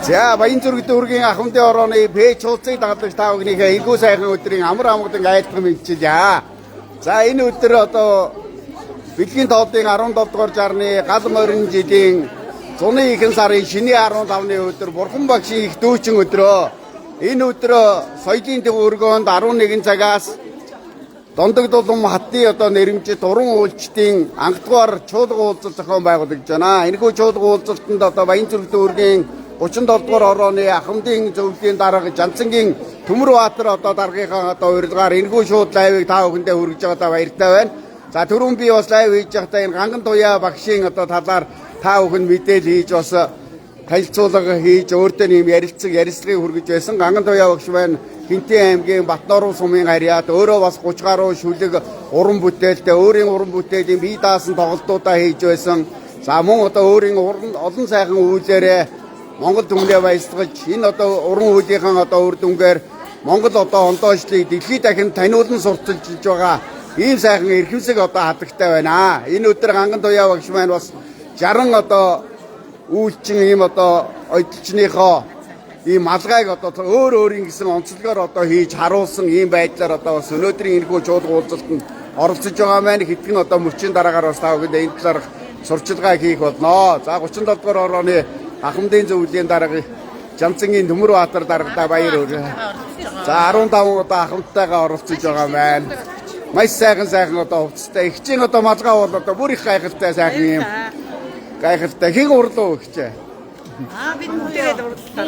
За Баянзүрэг дүүргийн ахмадын орооны пэйж хуудсыг дагалдагч та бүхнийхээ энэхүү сайхан өдрийн амар амгалан айлтган мэдчилье. За энэ өдөр одоо Бэлгийн тооллын 17 дугаар жарны гал морин жилийн зуны ихэнх сарын шинэ 15-ны өдөр Бурхан багшийн их дүүчин өдрөө. Энэ өдрөө соёлын төв өргөөнд 11 цагаас Дондог дулам хатны одоо нэрмжит уран үйлчдийн анхдугаар чуулга уулзалт зохион байгуулагдж байна. Энэхүү чуулга уулзалтанд одоо Баянзүрэг дүүргийн 37 дугаар орооны ахмадын зөвлөлийн дарга Жанцангийн Төмөрбаатар одоо даргийнхаа одоо урилгаар энэхүү шууд лайвыг та бүхэндээ хүргэж байгаадаа баяртай байна. За түрүүн би бас лайв хийж байхдаа энэ Ганган туяа багшийн одоо талаар та бүхэн мэдээлэл хийж бас танилцуулга хийж өөртөө нэм ярилцлагыг хүргэж байсан. Ганган туяа багш маань Хинтэн аймгийн Батноруу сумын харьяат өөрөө бас 30 гаруй шүлэг уран бүтээлтэй өөрийн уран бүтээлийн бие даасан тоглолтуудаа хийж байсан. За мөн одоо өөрийн олон сайхан үйлээрээ Монгол түмнээ баясгалж энэ одоо уран үйлийнхэн одоо үр дүнгээр Монгол одоо ондоочлыг дэлхийд дахин таниулан сурталчилж байгаа ийм сайхан эрхэмсэг одоо хадагтай байна. Энэ өдөр Ганган туяа багш маань бас 60 одоо үйлчин ийм одоо ойдлчныхоо ийм малгайг одоо өөр өөрийн гэсэн онцлогоор одоо хийж харуулсан ийм байдлаар одоо бас өнөөдрийн энэхүү чуулга уулзалтанд оролцож байгаа маань хэдхэн одоо мөчийн дараагаар бас та бүхэнд энэ талаар сурчилгаа хийх болно. За 37 дугаар орооны ахмадын зөвлөлийн дарга Жанцангийн Төмөрбаатар даргадаа баяр хүргэе. За 15 одоо ахмадтайгаа оролцож байгаа маань маш сайхан одоо хувцастай ихчийн одоо малгай бол одоо бүр их гайхалтай сайхан юм. Гайхалтай хэн урлуу ихчээ. бид нүдээд урлаа.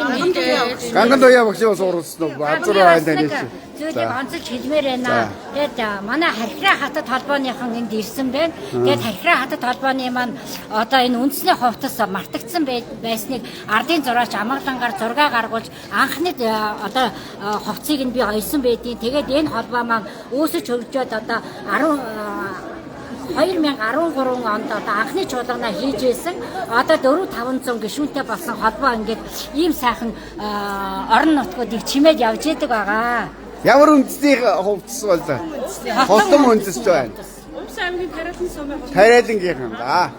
Ганган туяа багш бас уралсан уу? Азар байна тань чи. Зүйлийг онцолж хэлмээр байна. Тэгээд манай Хархираа хатад холбооныхан энд ирсэн байна. Тэгээд Хархираа хатад холбооны маань одоо энэ үндэсний хувцас мартагдсан байсныг ардын зураач амгалангаар зураг гаргуулж анхны одоо хувцсыг нь би ойсон байдیں۔ Тэгээд энэ холбоо маань үүсэж хөгжөөд одоо 2013 онд одоо анхны чуулганаа хийж байсан. Одоо 4-500 гишүүнтэй болсон холбоо ингээд ийм сайхан орон нутгуудыг чимээд явж идэг байгаа. Ямар үндэсний хувцас бол хостом үндэс байна. Умс аймгийн Тариалан сумын Тариалангийнхан да.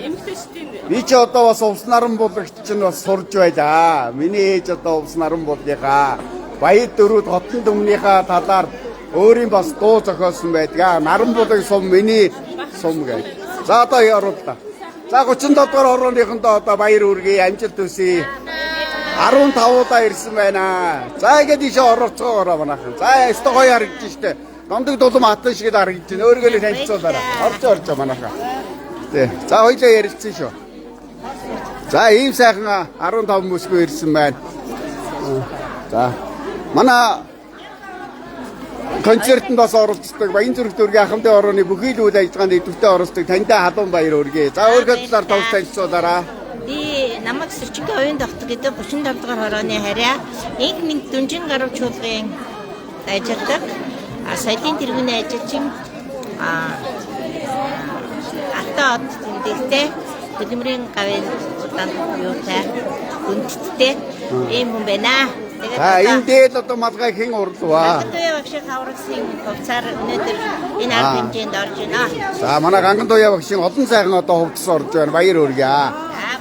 эмэгтэйчдийн Би ч одоо бас Увс наран булгагч чинь бас сурж байлаа. Миний ээж одоо Увс наран булгийнхаа Баяр дөрүүд хотон дүмнийхээ талаар өөрийн бас дуу зохиосон байдаг. Наран булаг сум миний сум гэж. За одоо яруулаа. За 37 дугаар орооныхондоо одоо баяр хүргэе, амжилт хүсье. 15 удаа ирсэн байна. За ингээд ийшээ оролцоогоороо манайхан. За өстой гоё харагдаж штэ. Дондог дулам хатан шиг харагдаж байна. Өөргөө л танилцуулаарай. Орж манайхан. Тий. За хоёлаа ярилцсан шүү. За ийм сайхан 15 мөсгөө ирсэн байна. За манай концертанд бас оролцдог Баянзүрэг дүүргийн ахмадын орооны бүхий л үйл ажиллагаанд идэвхтэй оролцдог таньтай халуун баяр хүргэе. За өөргөө талаар товч танилцуулаарай. Би намайг Сэрчингийн оюун доктор гэдэг 37 дугаар хорооны харьяа инх минь дүнжин гарав чуулгын ажилладаг соёлын тэргүүний ажилчин алтаад тэмдэглэтэй хөдөлмөрийн гавьяа удаан юутай гүнттэй ийм хүн байна. Энэ дээд одоо малгай хэн урлаа? Ганган туяа багшийн хаврагсын хувцаар өнөөдөр энэ арга хэмжээнд орж байна. За манай Ганган туяа багшийн олон сайхан одоо хувцас орж байна. Баяр хүргэе.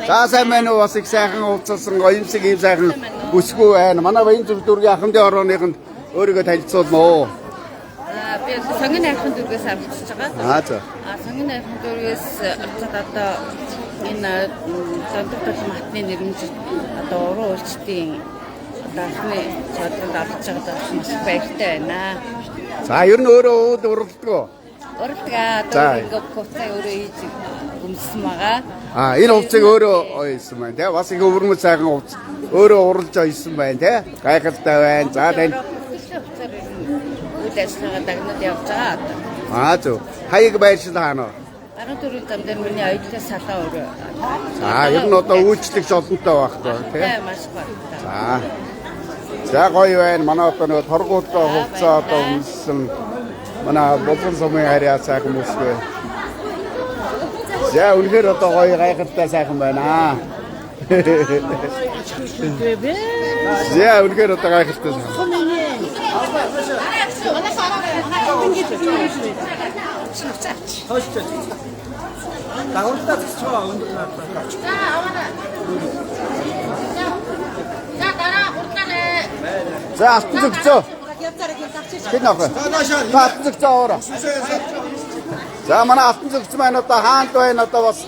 За сайн байна уу? Бас их сайхан хувцалсан гоёмсог ийм сайхан бүсгүй байна. Манай Баянзүрэг дүүргийн ахмадын орооныхонд өөрийгөө танилцуулна уу? би сонгон найрхан дүүргээс авчиж байгаа. За. Сонгон найрхан дүүргээс орцод одоо энэ Дондог дулам хатны нэрмжит одоо уран үйлчдийн дахны чуулганд орж байгаа маш баяртай байна. За ер нь өөрөө ууд уралддаг. Уралдгаа одоо ингээд хувцас өөрөө хийж өмссөн байгаа. Энэ хувцсыг өөрөө ойсон байна тий. Бас их өвөрмөц сайхан хувцас өөрөө уралж ойсон байна тий. Гайхалтай байна. За тань үйл ажиллагаа дагнад явж байгаа. Зөв. Хаяг байршил хаана? Арга төрөл дамдэр миний оюутны салаа өөрөө. За ер нь одоо үйлчлэгч олонтой байхгүй тий. Маш баяртай. За гоё байна. Манай одоо нэг торгуултай хувцас одоо өмссөн манай Булган сумын харьяа сайхан мөсгөө. За үнэхээр одоо гоё гайхалтай сайхан байна. За үнэхээр одоо гайхалтай сайхан. Дагуултай цэцгээ өндөр надад. За алтан зөвцөө. Хэд нөх вэ? За алтан зөвцөө аваарай. За манай алтан зөвцөө маань одоо хаант байна одоо бас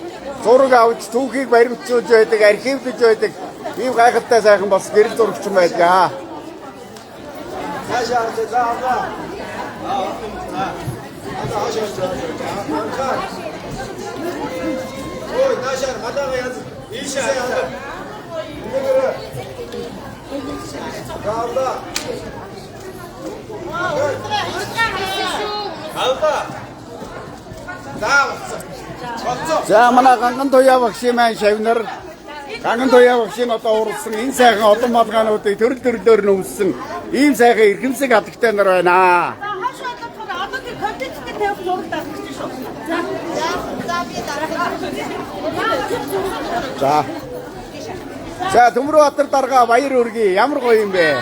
зураг авч түүхийг баримтжуулж байдаг, архивлж байдаг. Ийм гайхалтай сайхан бас гэрэл зурагч байдаг. Цаашаа за. Ой, наашаар хадаага яз. Ийшээ хадаа. За манай ганган туяа багшийн маань шавнар ганган туяа багшийн одоо уралсан энэ сайхан олон малгаануудыг төрөл төрлөөр нь өмссөн ийм сайхан эрхэмсэг хадагтай нар байна. За Төмөрбаатар дарга баяр үргээ ямар гоё юм бэ?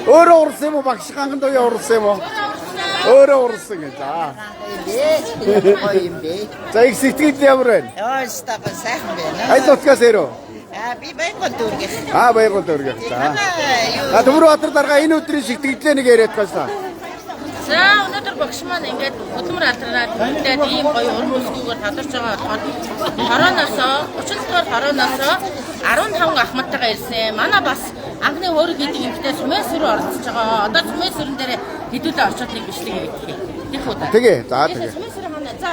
Өөрөө урсан юм уу багш ганган туяа урсан юм уу? Өөрөө урсан гэж. Гоё юм бэ. За их сэтгэл ямар байна? Яа, стака сайхан байна. Аль утгаас ирөө? Би Баянгол дүүргэх. Баянгол дүүргэх. За Төмөрбаатар дарга энэ өдрийн сэтгэлдээ нэг яриад гайсаа. За өнөөдөр багш маань ингээд хөдөлмөр алдраад тэгээд ийм гоё уран бүсгүйгээр тодорч байгаа болохоор хорооноосоо 30 дугаар хорооноосоо 15 ахмадтайгаа ирсэн. Манай бас анхны хөрөг хийдэг юмтай сүмэн сүрэн оролцож байгаа. Одоо сүмэн сүрэн дээр хэдүүлээ очоод нэг бичлэг хийгдэх. Тийх үү та. Тэгээ. За тэгээ. Сүмэн сүрэн хана. За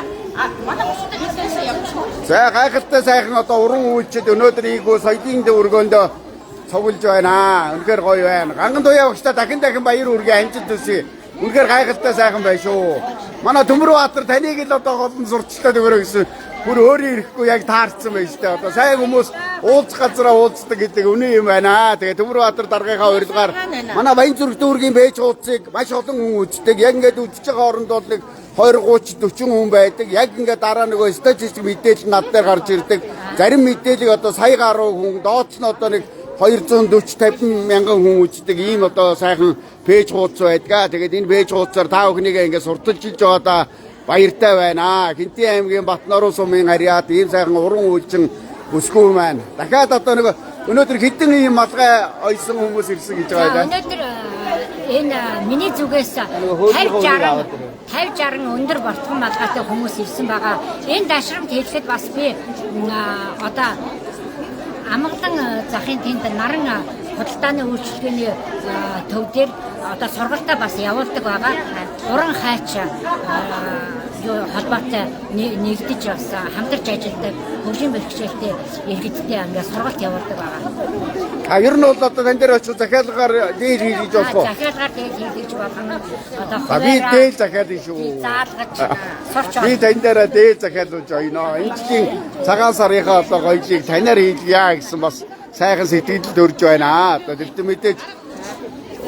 манай бусдад хэлээсээ явчихсан. За гайхалтай сайхан одоо уран үйлчид өнөөдөр ийгөө соёлын өргөөнд цуглаж байна. Үнэхээр гоё байна. Ганган туяа багштай дахин баяр үргээ амжилт төсөй. Үнэхээр гайхалтай сайхан байна шүү. Манай Төмөрбаатар таныг л одоо голон сурчлаад өгөрөө гэсэн бүр өөрөө ирэхгүй яг таарсан байна шүү дээ. Одоо сайн хүмүүс уулзах газараа уулздаг гэдэг үнэн юм байна. Тэгээ Төмөрбаатар даргийнхаа урилгаар манай Баян зүрх дүүргийн бэж хуудсыг маш олон хүн үздэг. Яг ингээд үзэж байгаа оронд бол 20 30 40 хүн байдаг. Яг ингээд дараа нөгөө статистик мэдээлэл над дээр гарч ирдэг. Зарим мэдээллийг одоо сая гаруй хүн, дооц нь одоо нэг 240 50 мянган хүн үздэг ийм одоо сайхан пэйж хуудас байдаг. Тэгээд энэ пэйж хуудасаар та бүхнийг ингээд сурталчилж байгаадаа баяртай байна. Хинтээ аймгийн Батноруу сумын харьяат ийм сайхан уран үйлчин өсгөө маань. Дахиад одоо нэг өнөөдөр хэдэн ийм малгай ойсон хүмүүс ирсэн гэж байгаа юм. Өнөөдөр энэ миний зүгээс 50 60 өндөр бортгон малгайтай хүмүүс ирсэн байгаа. Энэ дашрамт хэлэхэд бас би одоо Амгалан захын тэнд наран худалдааны үйлчилгээний төв дээр одоо сургалтаа бас явуулдаг байгаа. Уран хайч холбоотой нэгдэж бас хамтарч ажилладаг хөгжим бэлтгэжтэй иргэдтэй ингээд сургалт явуулдаг байгаа. Ер нь бол одоо тань дээр очиж захиалгаар дээд хийж болох уу? Захиалгаар дээд хийж болно. Одоо би дээд захиал шүү. заалгаж сурч би тань дээр дээд захиалуулж ойно. Энэ жилийн цагаан сарынхаа одоо гоёлыг танаар хийлгийа гэсэн бас сайхан сэтгэл төрж байна. Одоо тэр мэдээж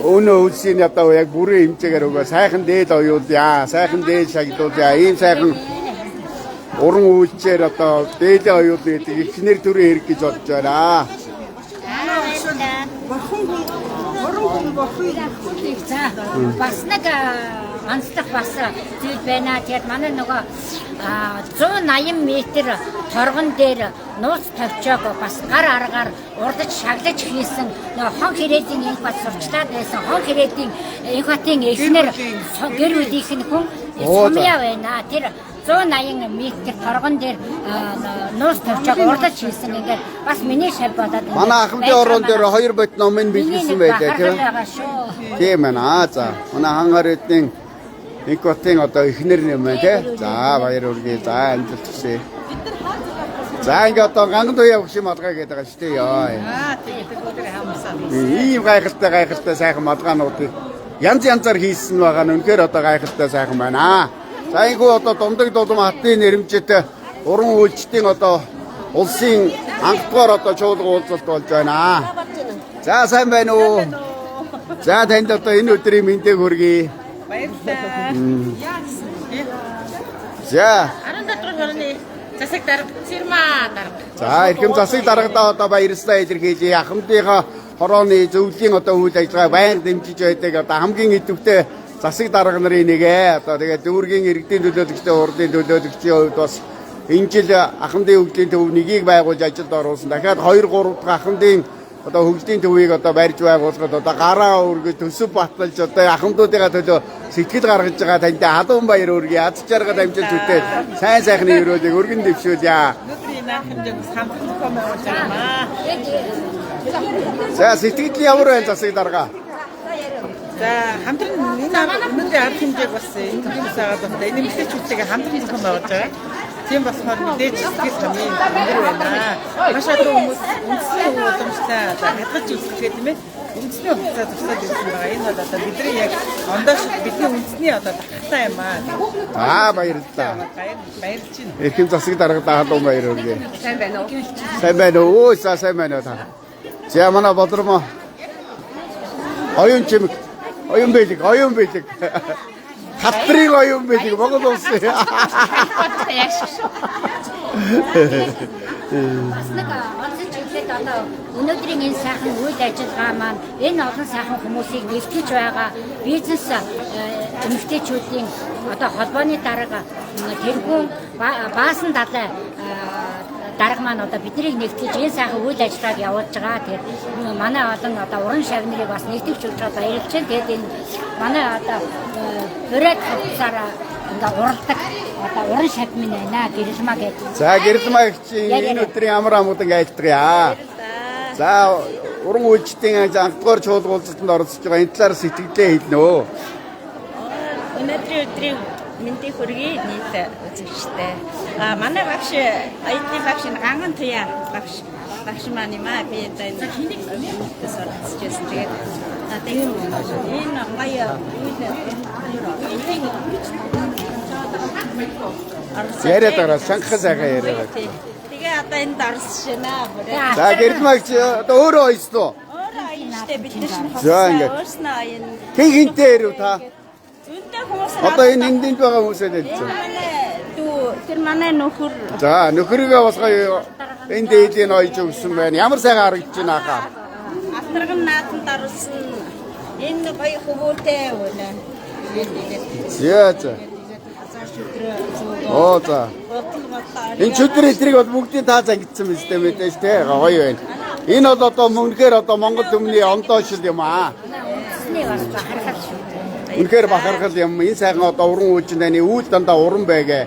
өнөө үлсийн одоо яг бүрэн хэмжээгээр өгөө сайхан дээд оюулъя, сайхан дээд шагнуулъя. Ийм сайхан уран үйлчээр одоо дээдээ оюул гэдэг ихнэр төрийн хэрэг гэж бодож байна. За бас нэг онцлог бас зүйл байна. Тэгээд манай нөгөө 180 м торгон дээр нууц тавьчааг бас гар аргаар урдаж шаглаж хийсэн нөгөө хон хэрээдийн инх бат сурчлаад байсан. Хон хэрээдийн инх батын эхнэр гэр бүлийнх нь хүн сумья байна. Тэр 180 м торгон дээр нууц тавьчааг урдаж хийсэн. Ингээд бас миний шав болоод манай ахмадын орон дээр 2 бот номын бэлгэлсэн байлаа тийм. Тийм байна. За манай хангаар эдийн инх батын одоо эхнэр юм байна тийм. За баяр үргээ. За амжилт хүсье. За ингээд одоо ганган туяа өгш малгай гэдэг байгаа шүү дээ. Ийм гайхалтай сайхан малгаануудыг янз янзаар хийсэн байгаа нь үнэхээр одоо гайхалтай сайхан байна. За айгу одоо Дундаг Дулам хатын нэрмжит уран үйлчдийн одоо улсын анхдугаар одоо чуулга уулзалт болж байна. За сайн байна уу? За танд одоо энэ өдрийн мэндийг хүргэе. Баярлалаа. За 14 хорны засаг дарга Цэрмаа дарга. За эрхэм засаг даргадаа одоо баярлалаа илэрхийлье. Ахмадынхаа хорооны зөвлөлийн одоо үйл ажиллагаа байнга дэмжиж байдаг одоо хамгийн идэвхтэй засаг дарга нарын нэгэ. Одоо тэгээд дүүргийн иргэдийн төлөөлөгчтэй урдын төлөөлөгчийн хувьд бас энэ жил Ахмадын хөгжлийн төв нэгийг байгуулж ажилд оруулсан. Дахиад 2 3 дахь Ахмадын одоо хөгжлийн төвийг одоо барьж байгуулахад одоо гараа өргөж төсөв баталж одоо ахмадуудыгаа төлөө сэтгэл гаргаж байгаа тантай халуун баяр өргөе аз жаргал амжилт хүтэл сайн сайхны өрөөлийг өргөн дэвшүүлье. Өнөөдрийн наах хэмжээг хамтран коммент хиймаа. За сэтгэл ямар байна засаг дарга? За хамтран энэ өнөөдрийн арга хэмжээг бас энэ хүмүүсаагаад байна. Энэ эмэгтэйчүүдтэйгээ хамтран зохион байгуулж байгаа. Тийм болохоор мэдээж сэтгэл хамгийн өндөр байна. Маш олон хүмүүс үндэсний уламжтай хадгалж үзэхэд тийм ээ. Үндэсний хугацаа зурсаад ирсэн байгаа. Энэ бол одоо бидний яг ондоо шиг бидний үндэсний одоо татхтай юм аа. Баярлалаа. Баярлж байна. Эрхэм засаг дарга халуун баяр өргөе. Сайн байна уу? Сайн байна уу? Сайн байна та. За манай бодроо оюун чимэг оюун бэлэг Хатрыг оюун бэлэг Монгол улсын. Бас нэг онцлог зүйлээд одоо өнөөдрийн энэ сайхан үйл ажиллагаа маань энэ олон сайхан хүмүүсийг нэгтгэж байгаа бизнес эмэгтэйчүүдийн одоо холбооны дарга тэргүүн баасан далай дарга маань одоо биднийг нэгтгэж энэ сайхан үйл ажиллагааг явуулж байгаа. Тэгэхээр манай олон одоо уран шавнырыг бас нэгтгэж өгч байгаа баярлж байна. Тэгээд энэ манай одоо өрөөд хавцаараа ингээ уралдаг одоо уран шавмын байна гэрэлмаа гэдэг. За гэрэлмаа чи энэ өдрийн амар амгалан айлтгая. За уран үйлчдийн анхдугаар чуулгуулалтанд оролцож байгаа энэ талаар сэтгэлдээ хэлнэ. Өнөөдрийн мэндийг хүргэе нийт үзэгчтэй. Манай багш IT багш ганган туяа багш маань юм аа би энэ хүмүүсээс оролцож тэгээд энэ гаяа яриа дараа шанхаа сайхан яриа. Тэгээ одоо энд орсож байна. За гэрэлмаа чи одоо өөрөө ойслоо. Өөрөө аянчтай бид нар шинэ За ингээд. өөрснөө аян. Хинтээ ирв та. Зүйнтэй хүмүүс Одоо энэ энд байгаа хүмүүсээ хэлсэн. Тэр манай нөхөр За нөхрийгээ бас гоё энэ дээдийн ойж өгсөн байна. Ямар сайхан харагдаж байна хаа. Автраган наатанд оруулсан энэ гоё хөвөөтэй байна. За. Оо за. Энэ чөдөр эдрийг бол бүгдийн таа зангидсан биз дээ мэдээж те гоё байна. Энэ бол одоо мөнхөр одоо Монгол төмний ондоошил юм аа. Үндэсний бас бахархал шүү. Үнэхээр бахархал юм. Энэ сайхан одоо уран үйлчиндээ үйл дандаа уран байгээ.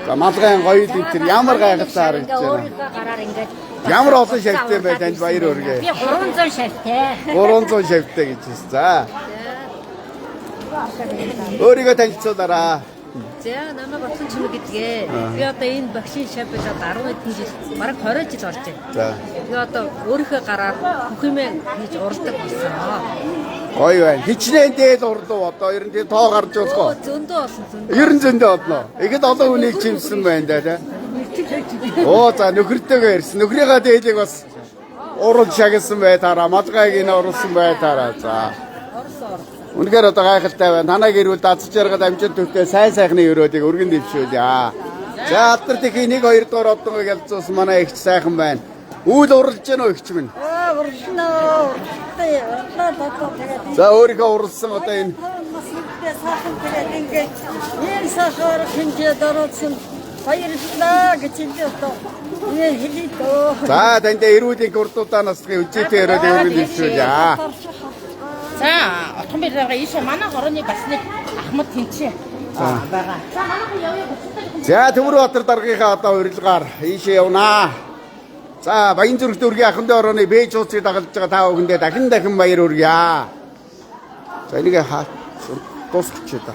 За малгайн гоё дитэр ямар гайхалтай харагдаж байна. Өөрийнхөө гараар ингээд Ямар олон шавьтай бай танд баяр өргөе. би 300 шавьтай. 300 шавьтай гэж байна. За. Өөрийгөө танилцуулаарай. За намайг Батхан Чимэг гэдгээ. Би одоо энэ багшийн шав байж одоо 10 хэдэн жил, бараг 20 жил болж байна. За. Би одоо өөрийнхөө гараар бүх юмээ хийж уралдаг болсон. Гоё байна. Хичнээн дээд урлуу одоо ер нь тий тоо гарч болох уу? Зөндөө болсон зөндөө. Ер нь зөндөө олноо. Ихэд олон хүнийг чимсэн байна да тий. Оо за нөхөртөөгөө ирсэн. Нөхрийнхөө дээлийг бас урал шагсан байтаараа, малгайг энэ оруулсан байтаараа. За. Үнэхээр одоо гайхалтай байна. Танай гэрүүл дадж жаргал амжилт төвтэй сайн сайхны өрөөдийг өргөн дэвшүүлье. За алдар тэхий 1 2 дугаар одоогоо ялцуулсан манай ихч сайхан байна. Үйл уралж гэнэ үү ихч минь? Уралснаа. За өөрийнхөө уралсан одоо энэ Сайхан тэгээд ингээд энэ сахар хинжээд оролцсон баярлалаа гэж хэлээ. Энэ хэлээ дөө. за танд эрүүлийн гурдуудаа насны үжитэй өрөөдийг өргөн дэвшүүлье. За отхон бэрээр ийшээ манай хорооны бас нэг Ахмад тэнцээ байгаа. За Төмөрбаатар даргийнхаа одоо урилгаар ийшээ явнаа. За Баянзүрх дүүргийн Ахмадын орооны Бэж ууцыг дагалж байгаа та бүхэндээ дахин баяр хүргье. За энийг дуусчихъя да.